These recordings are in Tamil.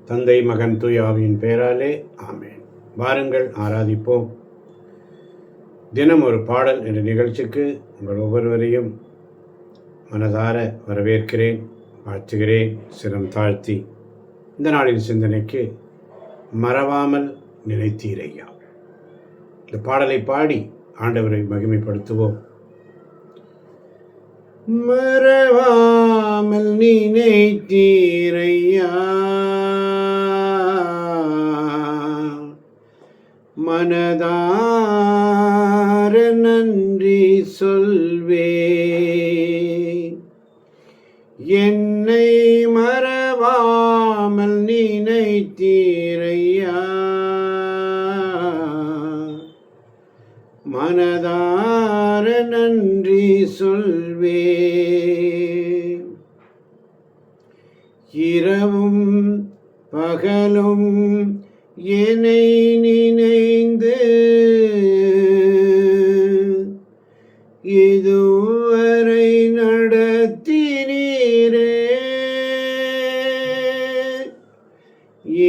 தந்தை மகன் தூய ஆவியின் பெயராலே ஆமென். வாருங்கள் ஆராதிப்போம். தினம் ஒரு பாடல் என்ற நிகழ்ச்சிக்கு உங்கள் ஒவ்வொருவரையும் மனதார வரவேற்கிறேன், வாழ்த்துகிறேன், சிரம் தாழ்த்தி. இந்த நாளின் சிந்தனைக்கு மறவாமல் நினைத்தீரையா. இந்த பாடலை பாடி ஆண்டவரை மகிமைப்படுத்துவோம். மறவாமல் நினைத்தீரையா, மனதார நன்றி சொல்வே. என்னை மறவாமல் நினைத்தீரையா, மனதார நன்றி சொல்வே. இரவும் பகலும் என்னை நினைந்து இதுவரை நடத்தினீரே.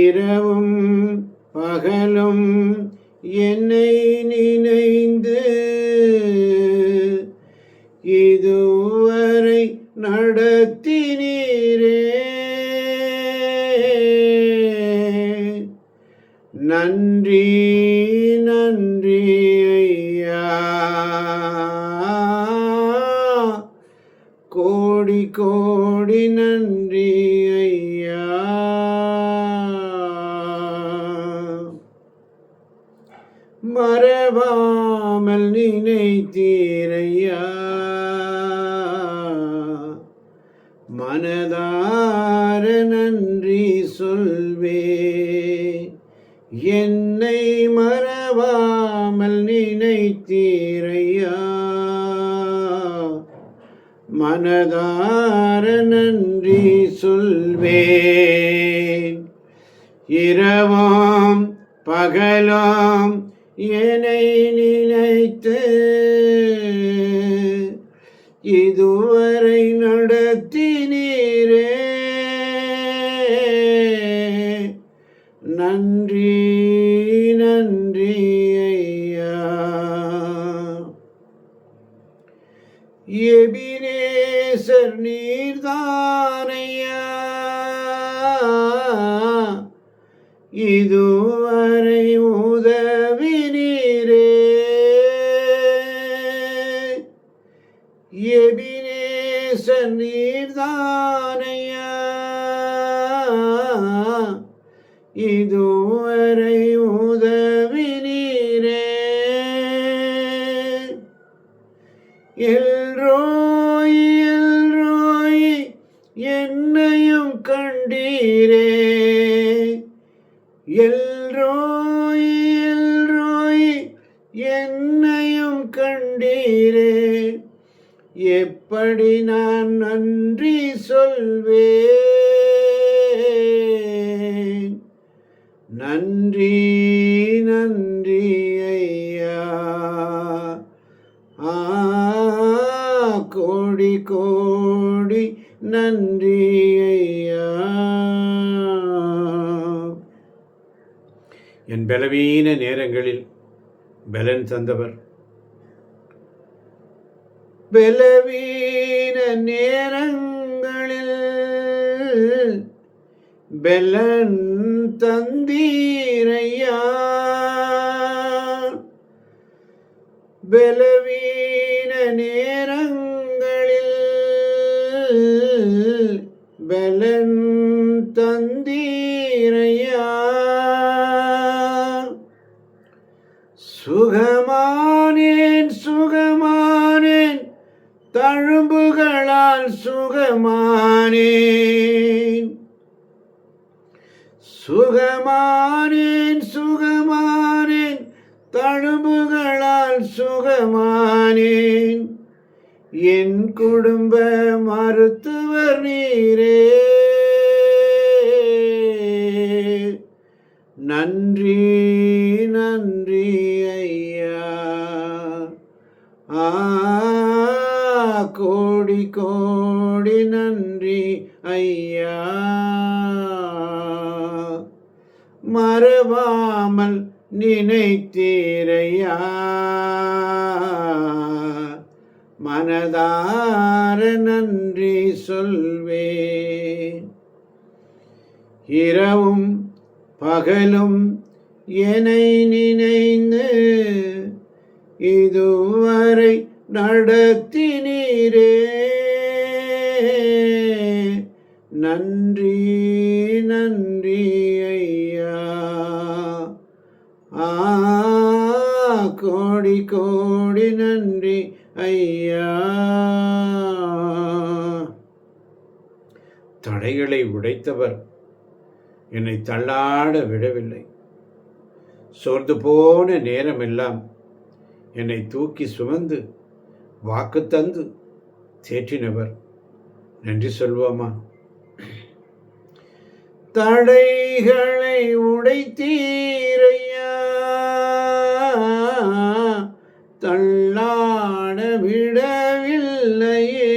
இரவும் பகலும் என்னை நினைந்து இதுவரை நடத்தினீரே. நன்றி நன்றி ஐயா, கோடி கோடி நன்றி ஐயா. மறவாமல் நினைத்தீரையா, மனதார நன்றி சொல்வே. என்னை மறவாமல் நினைத்தீரையா, மனதார நன்றி சொல்வேன். இரவும் பகலும் என்னை நினைத்து இதுவரை நடத்தினீரே. நன்றி நன்றி ஐயா. எபினேசர் நீர்தானையா, இதுவரை உதவினீரே. எபினேசர் நீர்தானையா, இதுவரை உதவினீரே. எல்ரோய் எல்ரோய் என்னையும் கண்டீரே. எல்ரோய் எல்ரோய் என்னையும் கண்டீரே. எப்படி நான் நன்றி சொல்வேன். நன்றி நன்றி ஐயா. கோடி கோடி நன்றி ஐயா. என் பலவீன நேரங்களில் பலன் தந்தவர், பலவீன நேரங்களில் பலன் தந்தீரையா. பலவீன நேரங்களில் பலன் தந்தீரையா. சுகமானேன் சுகமானேன், தழும்புகளால் சுகமானேன். சுகமானேன் சுகமானேன், தழும்புகளால் சுகமானேன். என் குடும்ப மருத்துவர் நீரே. நன்றி நன்றி ஐயா. கோடி கோடி நன்றி ஐயா. மறவாமல் நினைத்தீரையா, மனதார நன்றி சொல்வேன். இரவும் பகலும் என்னை நினைந்து இதுவரை நடத்தினீரே, நன்றி நன்றி ஐயா. கோடி கோடி நன்றி ஐயா. தடைகளை உடைத்தவர் என்னை தள்ளாட விடவில்லை. சோர்ந்து போன நேரமெல்லாம் என்னை தூக்கி சுமந்து வாக்கு தந்து தேற்றினவர். நன்றி சொல்வோமா? தடைகளை உடைத்தீரையா, தள்ளாட விடவில்லையே.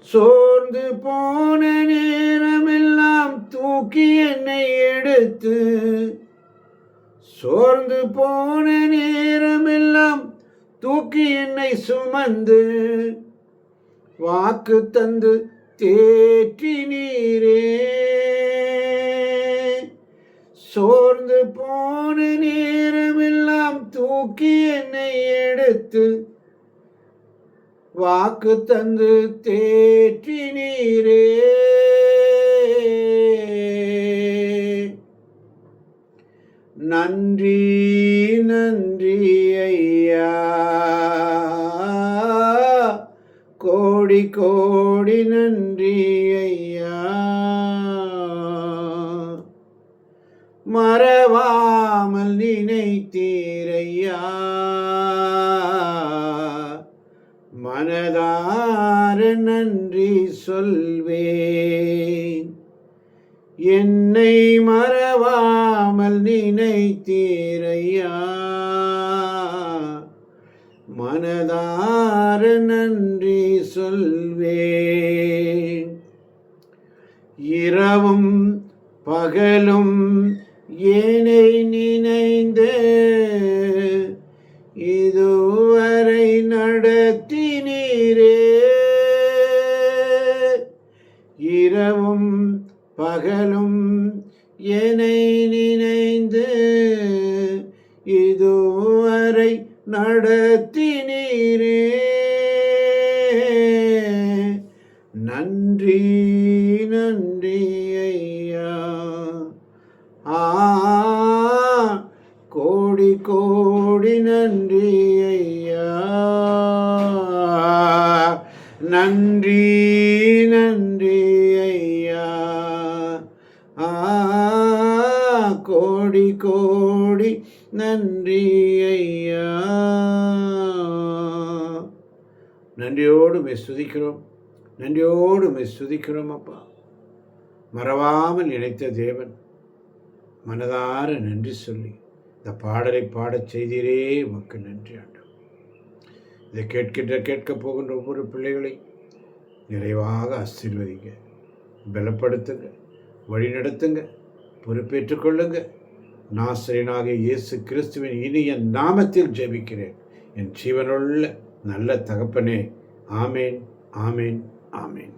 சோர்ந்து போன நேரமெல்லாம் தூக்கி என்னை எடுத்து, சோர்ந்து போன நேரமெல்லாம் தூக்கி என்னை சுமந்து வாக்கு தந்து தேற்றினீரே. சோர்ந்து போன நேரமெல்லாம் தூக்கி என்னை எடுத்து வாக்கு தந்து தேற்றினீரே. நன்றி நன்றி ஐயா. கோடி கோடி நன்றி ஐயா. மறவாமல் நினைத்தீரையா, மனதார நன்றி சொல்வேன். என்னை மறவாமல் நினைத்தீரையா, மனதார நன்றி சொல்வேன். இரவும் பகலும் என்னை நினைந்து இதுவரை நடத்தினீரே. இரவும் பகலும் என்னை நினைந்து இதுவரை நடத்தினீரே. நன்றி நன்றி ஐயா. கோடி கோடி நன்றி ஐயா. நன்றி நன்றி ஐயா. கோடி கோடி நன்றி ஐயா. நன்றியோடு துதிக்கிறோம், நன்றியோடு துதிக்கிறோம் அப்பா. மறவாமல் நினைத்த தேவன், மனதார நன்றி சொல்லி இந்த பாடலை பாடச் செய்தீரே, உமக்கு நன்றி ஆண்டவரே. இதை கேட்கப் போகின்ற ஒவ்வொரு பிள்ளைகளை நிறைவாக ஆசீர்வதிங்க, பலப்படுத்துங்க, வழிநடத்துங்க, பொறுப்பேற்றுக் கொள்ளுங்க. நாசரேயனாகிய இயேசு கிறிஸ்துவின் இனிய நாமத்தில் ஜெபிக்கிறேன் என் ஜீவனுள்ள நல்ல தகப்பனே. ஆமேன், ஆமேன், ஆமேன்.